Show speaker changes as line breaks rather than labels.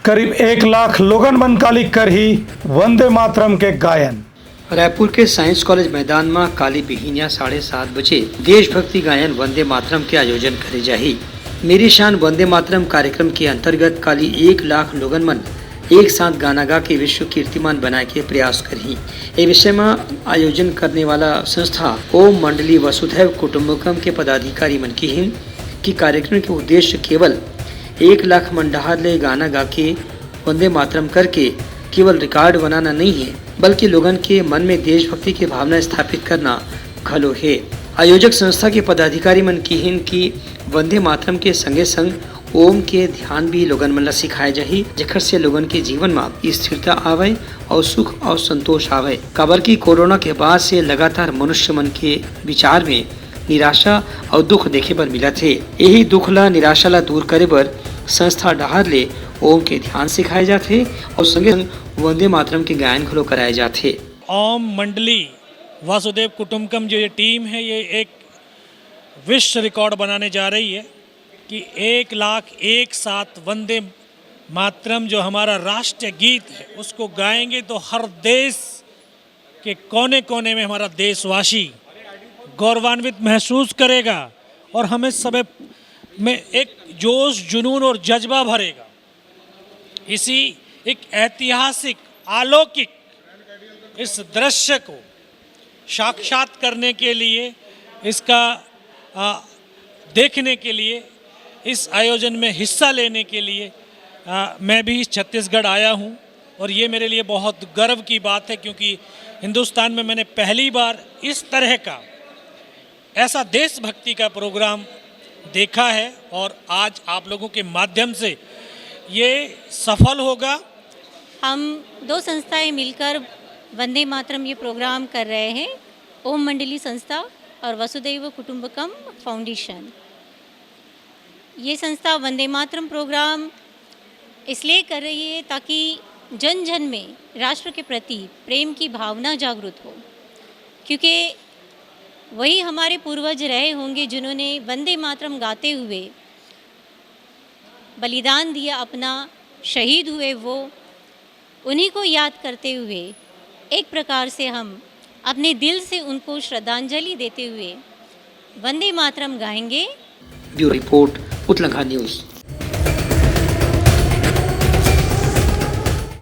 करीब 1 लाख लोगन मनकाली कर ही वंदे मातरम के गायन।
रायपुर के साइंस कॉलेज मैदान में काली बिहिनिया 7:30 बजे देशभक्ति गायन वंदे मातरम के आयोजन करे जाही। मेरी शान वंदे मातरम कार्यक्रम के अंतर्गत काली 1 लाख लोगन मन एक साथ गाना गा के विश्व कीर्तिमान बनाए के प्रयास करही। ये विषय में आयोजन करने वाला संस्था ओम मंडली वसुधैव कुटुंबकम के पदाधिकारी मन की हिम कि कार्यक्रम के उद्देश्य केवल 1 लाख मंडहार ले गाना गा के वंदे मातरम करके केवल रिकॉर्ड बनाना नहीं है, बल्कि लोगन के मन में देशभक्ति की भावना स्थापित करना घलो है। आयोजक संस्था के पदाधिकारी मन की हिन की वंदे मातरम के संगे संग ओम के ध्यान भी लोगन मन ला सिखाए जाही, जेकर से लोगन के जीवन में स्थिरता आवे और सुख और संतोष आवे। काबर की कोरोना के बाद से लगातार मनुष्य मन के विचार में निराशा और दुख देखे बर मिला थे। यही दुख ला निराशा ला दूर करे बर संस्था डहार ले ओम के ध्यान सिखाए जाते और संगे संग वंदे मातरम के गायन घलो कराए जाते।
ओम मंडली वासुदेव कुटुंबकम जो ये टीम है, ये एक विश्व रिकॉर्ड बनाने जा रही है कि 1 लाख एक साथ वंदे मातरम जो हमारा राष्ट्रीय गीत है उसको गाएंगे तो हर देश के कोने कोने में हमारा देशवासी गौरवान्वित महसूस करेगा और हमें सब में एक जोश जुनून और जज्बा भरेगा। इसी एक ऐतिहासिक अलौकिक इस दृश्य को साक्षात करने के लिए, इसका देखने के लिए, इस आयोजन में हिस्सा लेने के लिए मैं भी छत्तीसगढ़ आया हूं और ये मेरे लिए बहुत गर्व की बात है, क्योंकि हिंदुस्तान में मैंने पहली बार इस तरह का ऐसा देशभक्ति का प्रोग्राम देखा है और आज आप लोगों के माध्यम से ये सफल होगा।
हम 2 संस्थाएं मिलकर वंदे मातरम ये प्रोग्राम कर रहे हैं, ओम मंडली संस्था और वसुधैव कुटुंबकम फाउंडेशन। ये संस्था वंदे मातरम प्रोग्राम इसलिए कर रही है ताकि जन जन में राष्ट्र के प्रति प्रेम की भावना जागृत हो, क्योंकि वही हमारे पूर्वज रहे होंगे जिन्होंने वंदे मातरम गाते हुए बलिदान दिया, अपना शहीद हुए, वो उन्हीं को याद करते हुए एक प्रकार से हम अपने दिल से उनको श्रद्धांजलि देते हुए वंदे मातरम गाएंगे।
Bureau report Uttarakhand news.